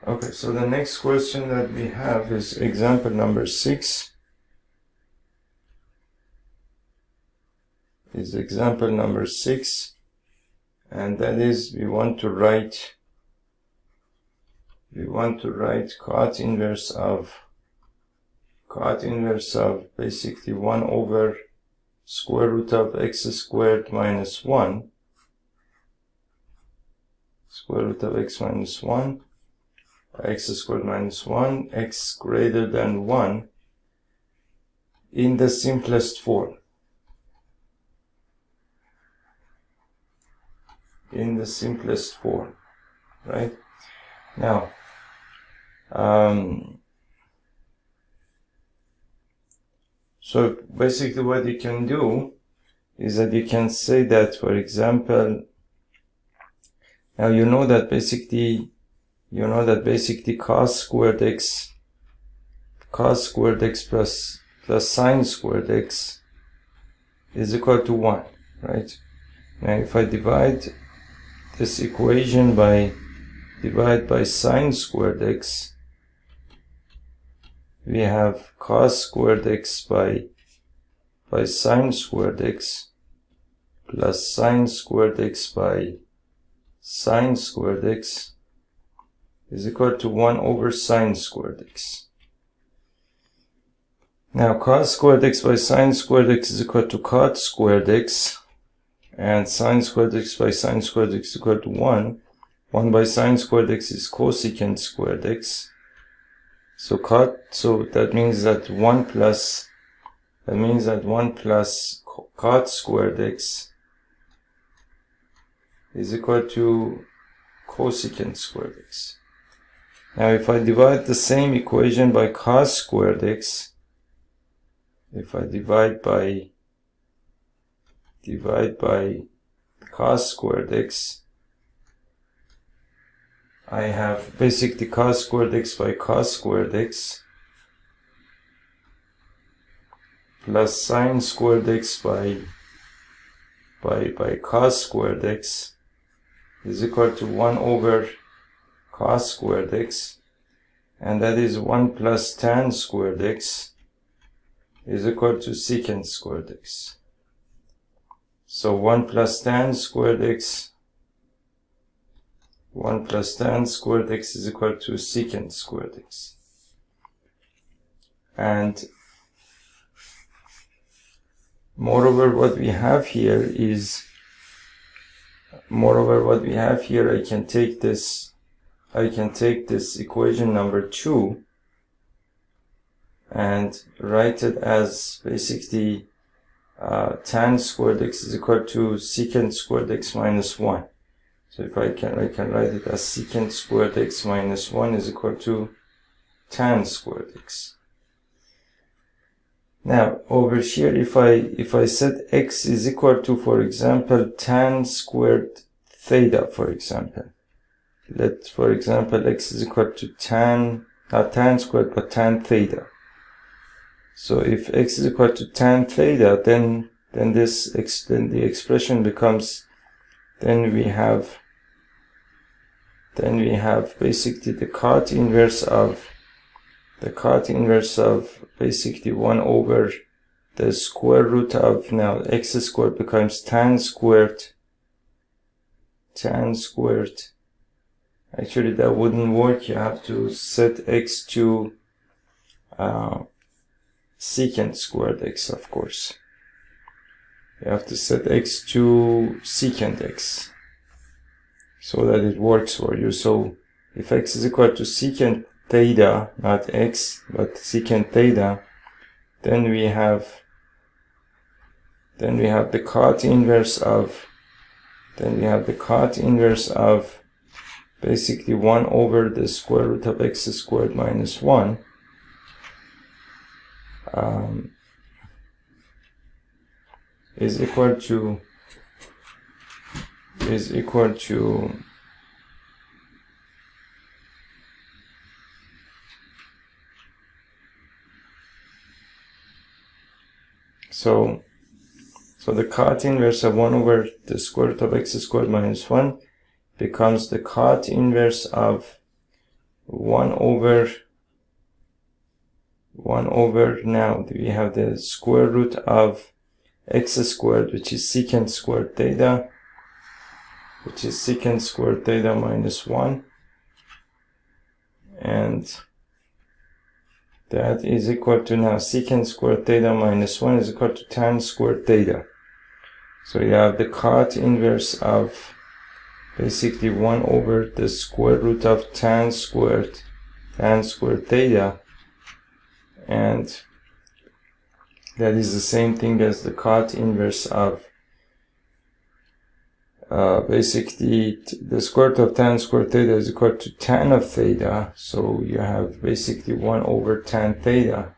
Okay, so the next question that we have is example number 6. And that is we want to write cot inverse of basically 1 over square root of x squared minus 1, square root of x minus 1, x squared minus 1, x greater than 1 in the simplest form. Right? Now, so basically what you can do is that you can say that, for example, now you know that basically cos squared x plus sine squared x is equal to 1, right? Now if I divide this equation by sine squared x, we have cos squared x by sine squared x plus sine squared x by sine squared x is equal to 1 over sine squared x. Now cos squared x by sine squared x is equal to cot squared x, and sine squared x by sine squared x is equal to 1. 1 by sine squared x is cosecant squared x. So that means that 1 plus cot squared x is equal to cosecant squared x. Now if I divide the same equation by cos squared x, if I divide by cos squared x, I have basically cos squared x by cos squared x plus sine squared x by cos squared x is equal to 1 over cos squared x, and that is 1 plus tan squared x is equal to secant squared x. So 1 plus tan squared x is equal to secant squared x. And moreover, what we have here, I can take this equation number 2 and write it as basically tan squared x is equal to secant squared x minus 1. So if I can write it as secant squared x minus 1 is equal to tan squared x. Now over here, if I set x is equal to, for example, tan squared theta, for example. For example, x is equal to not tan squared, but tan theta. So if x is equal to tan theta, then the expression becomes, then we have basically the cot inverse of basically 1 over the square root of, now x squared becomes tan squared. Actually that wouldn't work. You have to set x to secant squared x, of course. You have to set x to secant x so that it works for you. So if x is equal to secant theta, not x, but secant theta, then we have the cot inverse of basically 1 over the square root of x squared minus 1 is equal to so the cot inverse of 1 over the square root of x squared minus 1 becomes the cot inverse of 1 over now we have the square root of x squared, which is secant squared theta, minus 1, and that is equal to, now secant squared theta minus 1 is equal to tan squared theta. So you have the cot inverse of basically 1 over the square root of tan squared theta, and that is the same thing as the cot inverse of basically the square root of tan squared theta is equal to tan of theta. So you have basically 1 over tan theta,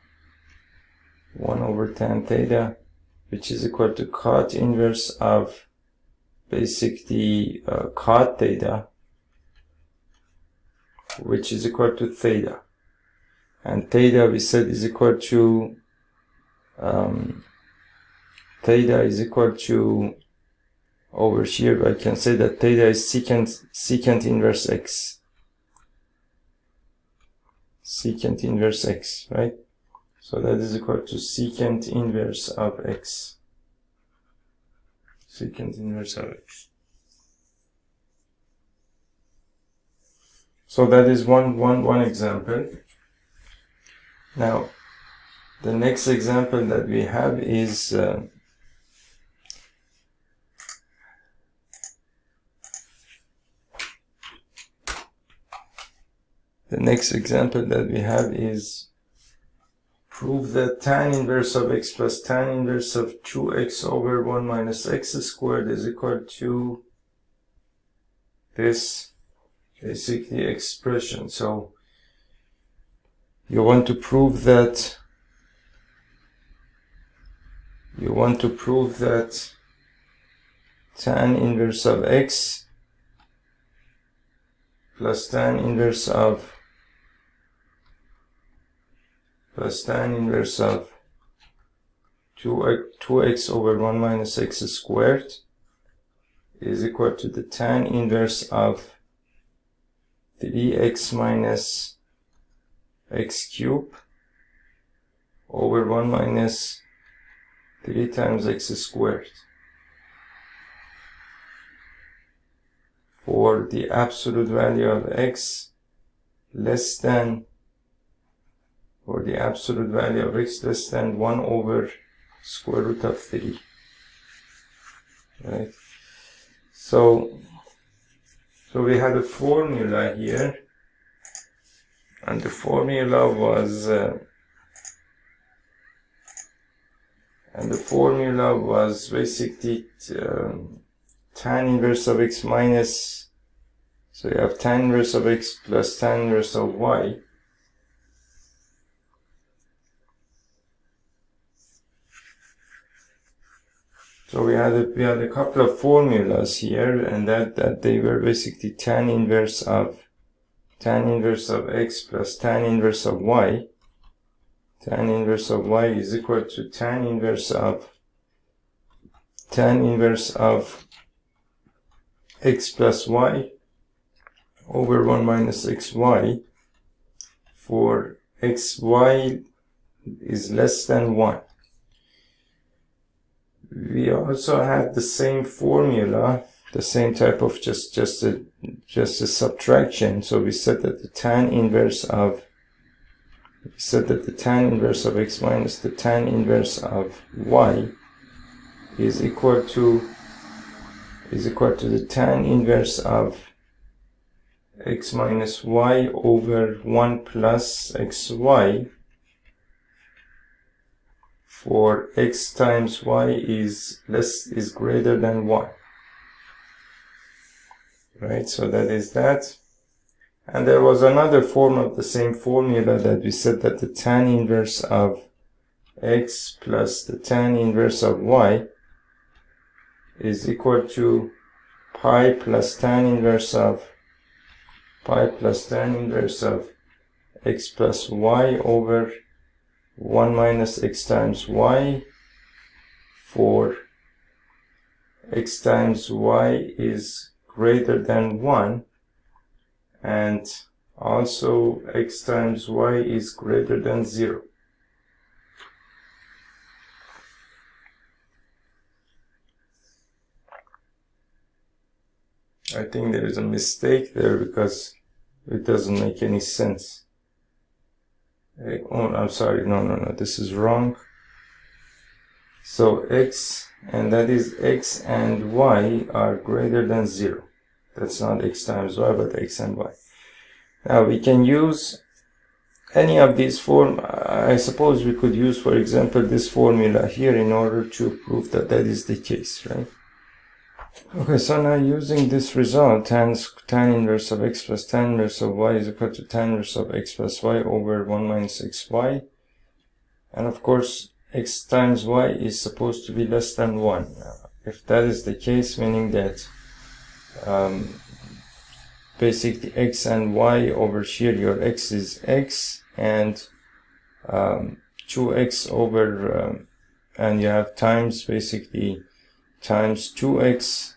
which is equal to cot inverse of basically cot theta, which is equal to theta. And theta, we said, is equal to over here I can say that theta is secant inverse x. Right? So that is equal to secant inverse of x. So that is one example. Now, the next example that we have is prove that tan inverse of x plus tan inverse of 2x over 1 minus x squared is equal to this basically expression. So you want to prove that tan inverse of x plus tan inverse of 2x over 1 minus x squared is equal to the tan inverse of 3x minus x cubed over 1 minus 3 times x squared for the absolute value of x less than 1 over square root of 3. Right? So we had a formula here, and the formula was basically tan inverse of x minus, so you have tan inverse of x plus tan inverse of y. So we had a couple of formulas here, and that they were basically tan inverse of x plus tan inverse of y. Tan inverse of y is equal to tan inverse of x plus y over 1 minus xy for xy is less than 1. We also had the same formula, the same type of just a subtraction. So we said that the tan inverse of x minus the tan inverse of y is equal to the tan inverse of x minus y over 1 plus xy for x times y is greater than 1. Right, so that is that. And there was another form of the same formula that we said that the tan inverse of x plus the tan inverse of y is equal to pi plus tan inverse of x plus y over 1 minus x times y for x times y is greater than 1, and also x times y is greater than 0. I think there is a mistake there because it doesn't make any sense. Oh, I'm sorry, no, this is wrong. So x, and that is x and y are greater than 0. That's not x times y, but x and y. Now we can use any of these form. I suppose we could use, for example, this formula here in order to prove that that is the case, right? Okay, so now using this result, tan inverse of x plus tan inverse of y is equal to tan inverse of x plus y over 1 minus xy. And of course, x times y is supposed to be less than 1. Now, if that is the case, meaning that basically x and y over here, your x is x and 2x over, and you have times basically times 2x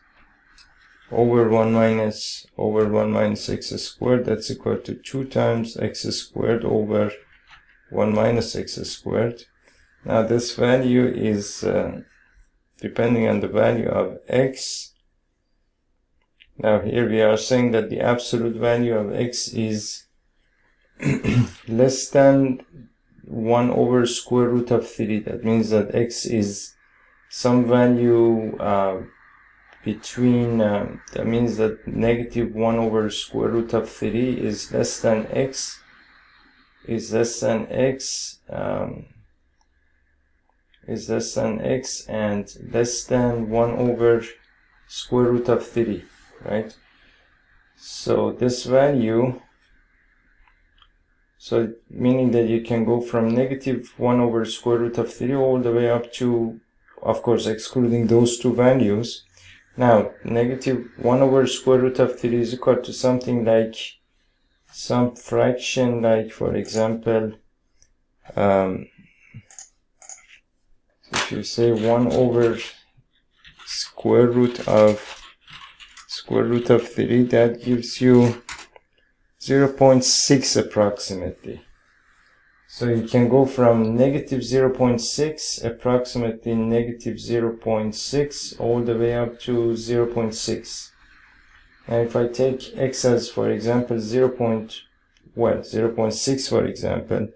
over 1 minus x squared, that's equal to 2 times x squared over 1 minus x squared. Now this value is depending on the value of x. Now here we are saying that the absolute value of x is less than 1 over square root of 3. That means that x is some value between, that means that negative 1 over square root of 3 is less than x, and less than 1 over square root of 3, right? So this value, so meaning that you can go from negative 1 over square root of 3 all the way up to, of course, excluding those two values. Now, negative 1 over square root of 3 is equal to something like some fraction, like, for example, if you say 1 over square root of 3, that gives you 0.6 approximately. So you can go from negative 0.6, approximately negative 0.6, all the way up to 0.6. And if I take x as, for example, 0.6, for example,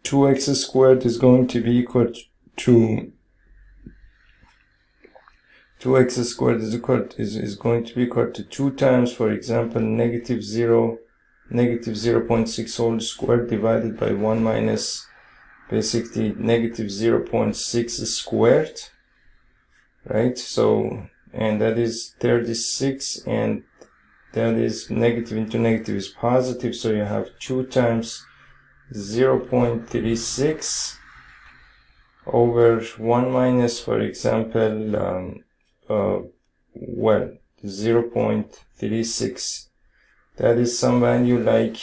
2x squared is going to be equal to 2x squared is going to be equal to 2 times, for example, negative 0.6 whole squared divided by 1 minus basically negative 0.6 squared, right? So, and that is 36, and that is negative into negative is positive, so you have 2 times 0.36 over 1 minus, for example, 0.36. That is some value like,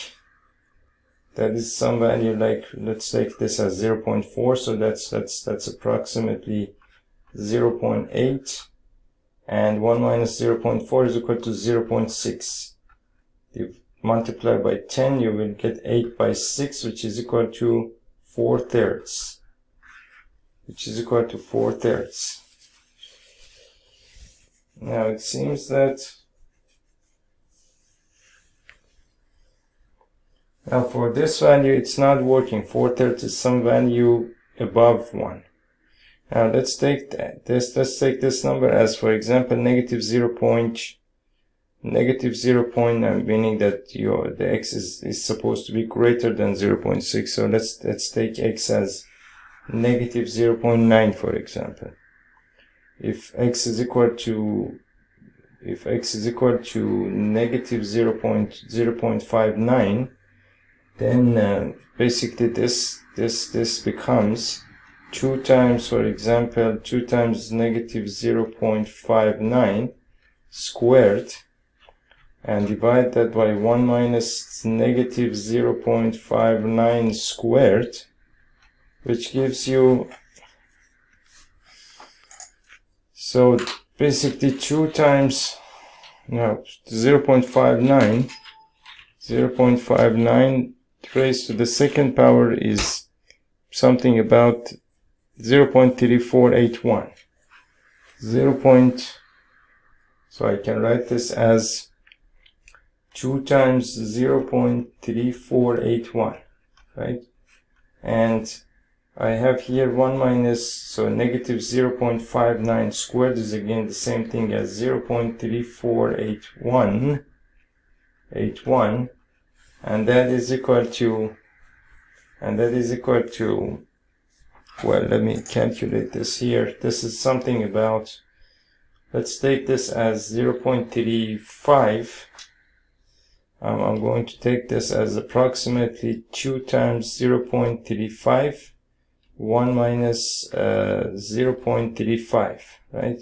let's take this as 0.4, so that's approximately 0.8, and 1 minus 0.4 is equal to 0.6. If multiply by 10, you will get 8 by 6, which is equal to 4/3. Now it seems that now for this value it's not working. 4/3 is some value above 1. Now let's take this number as, for example, negative 0.9, meaning that the x is supposed to be greater than 0.6. So let's take x as negative 0.9, for example. If x is equal to negative 0.59, then basically this becomes 2 times, for example, 2 times negative 0.59 squared, and divide that by 1 minus negative 0.59 squared, which gives you, so basically 2 times, no, 0.59 0.59 raised to the second power is something about 0.3481. So I can write this as 2 times 0.3481, right? And I have here 1 minus, so negative 0.59 squared is again the same thing as 0.3481, and that is equal to, well, let me calculate this here. This is something about, let's take this as 0.35. I'm going to take this as approximately 2 times 0.35, 1 minus 0.35, right?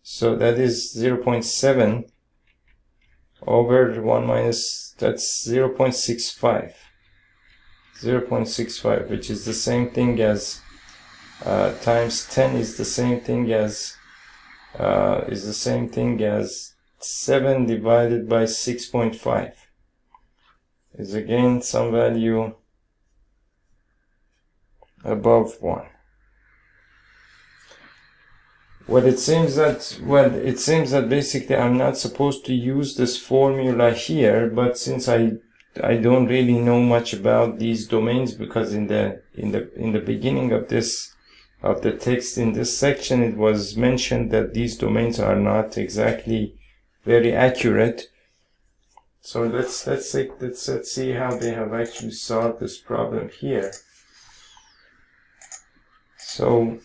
So that is 0.7 over 1 minus, that's 0.65. 0.65, which is the same thing as times 10 is the same thing as 7 divided by 6.5 is again some value above 1. Well, it seems that basically I'm not supposed to use this formula here, but since I don't really know much about these domains, because in the beginning of the text in this section it was mentioned that these domains are not exactly very accurate. So let's see how they have actually solved this problem here. So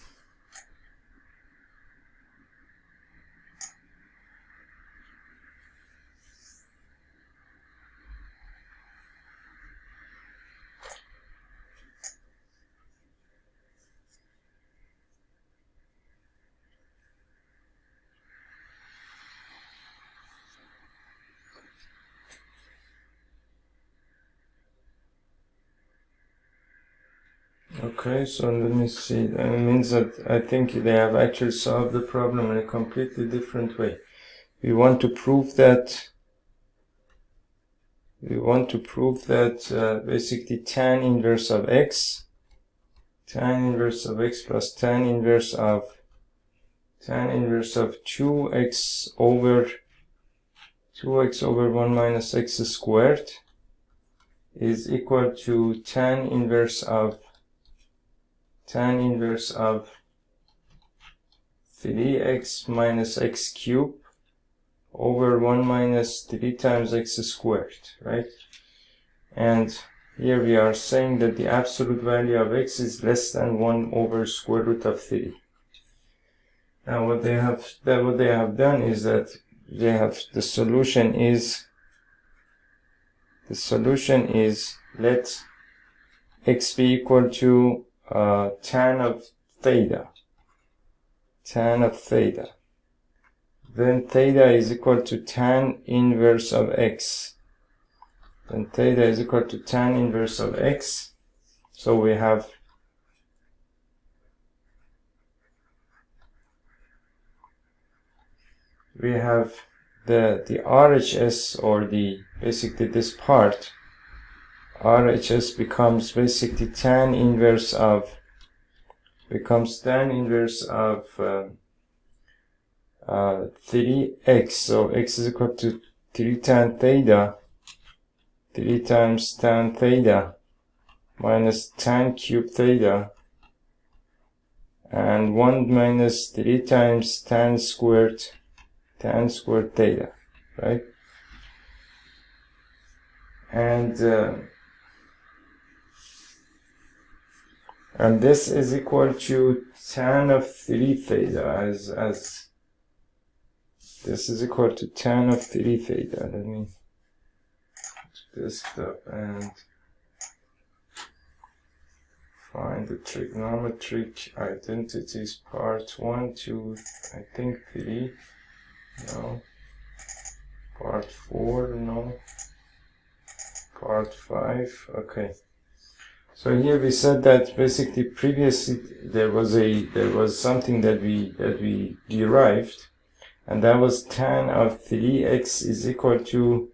okay, so let me see. That means that I think they have actually solved the problem in a completely different way. We want to prove that basically tan inverse of x plus tan inverse of 2x over 1 minus x squared is equal to tan inverse of 3x minus x cubed over 1 minus 3 times x squared, right? And here we are saying that the absolute value of x is less than 1 over square root of 3. Now what they have done is that the solution is let x be equal to tan of theta. Then theta is equal to tan inverse of x. So we have the RHS, or basically this part, RHS becomes basically tan inverse of 3x, so x is equal to 3 tan theta, 3 times tan theta minus tan cube theta, and 1 minus 3 times tan squared theta, right? And this is equal to tan of 3 theta, as this is equal to tan of 3 theta. Let me desktop and find the trigonometric identities, part 1, 2, I think 3, no, part 4, no, part 5, okay. So here we said that basically previously there was something that we derived, and that was tan of 3x is equal to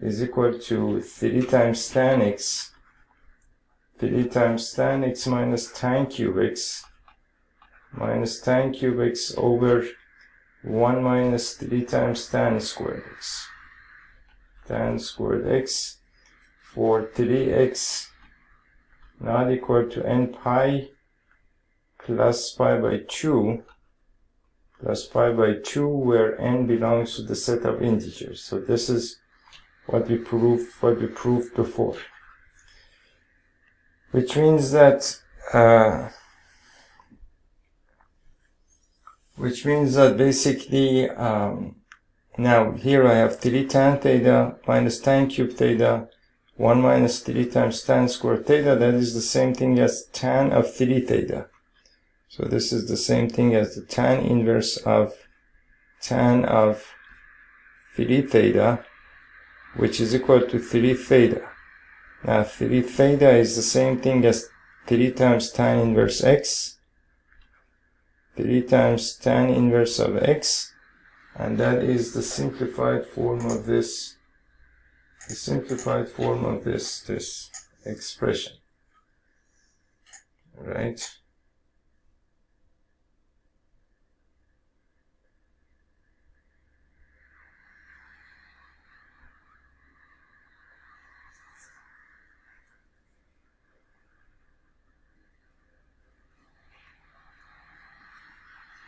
is equal to 3 times tan x, 3 times tan x minus tan cube x, minus tan cube x over 1 minus 3 times tan squared x. Tan squared x for 3x not equal to n pi plus pi by 2, plus pi by 2, where n belongs to the set of integers. So this is what we proved before, which means that basically now here I have 3 tan theta minus tan cube theta 1 minus 3 times tan squared theta. That is the same thing as tan of 3 theta. So this is the same thing as the tan inverse of tan of 3 theta, which is equal to 3 theta. Now 3 theta is the same thing as 3 times tan inverse x, 3 times tan inverse of x, and that is the simplified form of this, this expression, right?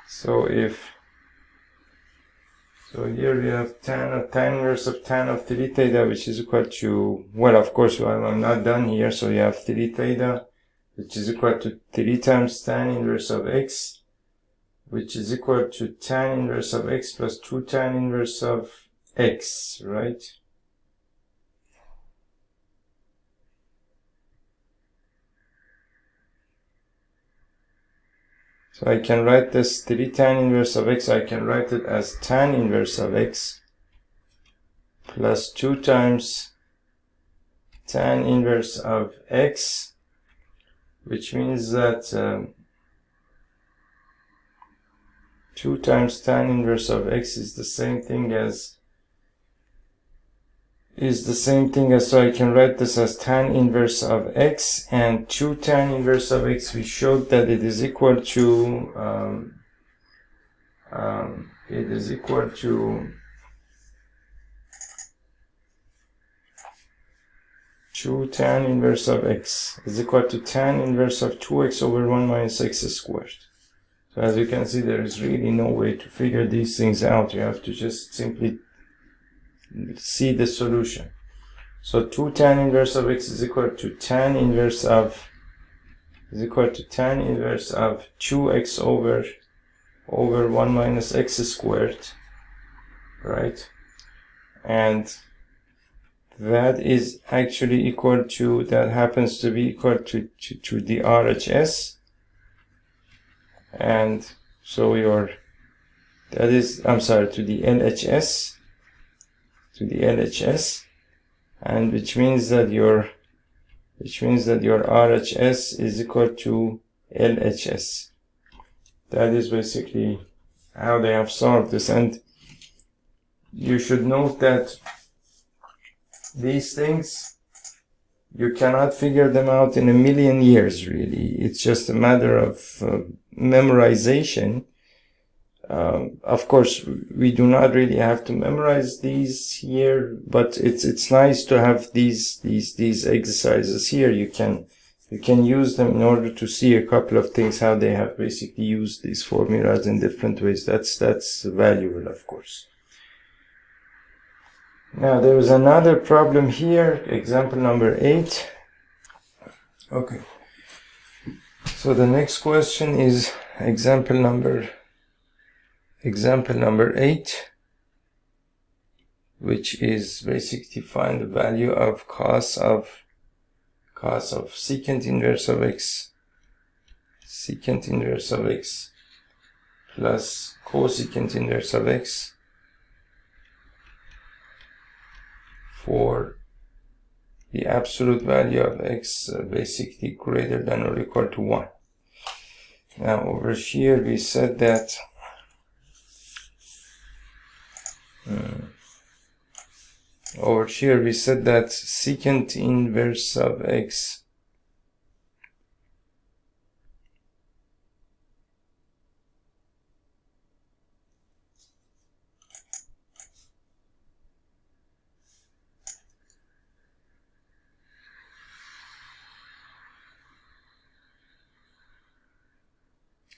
So here we have tan inverse of tan of 3 theta, which is equal to, well, of course, I'm not done here. So you have 3 theta, which is equal to 3 times tan inverse of x, which is equal to tan inverse of x plus 2 tan inverse of x, right? So I can write this 3 tan inverse of x, I can write it as tan inverse of x plus 2 times tan inverse of x, which means that 2 times tan inverse of x is the same thing as, so I can write this as tan inverse of x, and 2 tan inverse of x, we showed that it is equal to 2 tan inverse of x is equal to tan inverse of 2x over 1 minus x squared. So as you can see, there is really no way to figure these things out. You have to just simply see the solution. So 2 tan inverse of x is equal to tan inverse of 2x over 1 minus x squared, right? And that is actually equal to, that happens to be equal to the RHS. And so to the LHS, and which means that your RHS is equal to LHS. That is basically how they have solved this. And you should note that these things, you cannot figure them out in a million years, really. It's just a matter of memorization. Of course, we do not really have to memorize these here, but it's nice to have these exercises here. You can use them in order to see a couple of things, how they have basically used these formulas in different ways. That's valuable, of course. Now there is another problem here, example number 8. Okay. So the next question is example number 8, which is basically find the value of cos of secant inverse of x plus cosecant inverse of x for the absolute value of x basically greater than or equal to 1. Now over here we said that over here we said that secant inverse of x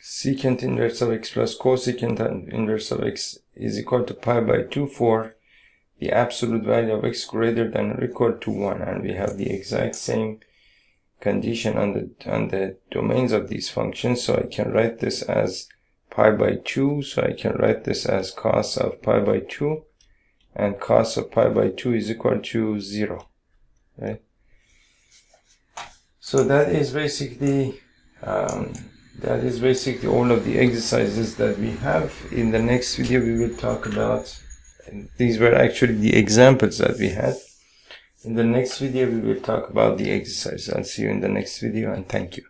secant inverse of x plus cosecant inverse of x is equal to pi by 2 for the absolute value of x greater than or equal to 1, and we have the exact same condition on the domains of these functions. So I can write this as pi by 2, so I can write this as cos of pi by 2, and cos of pi by 2 is equal to 0, right? So that is basically all of the exercises that we have. In the next video we will talk about, and these were actually the examples that we had. In the next video we will talk about the exercise. I'll see you in the next video, and thank you.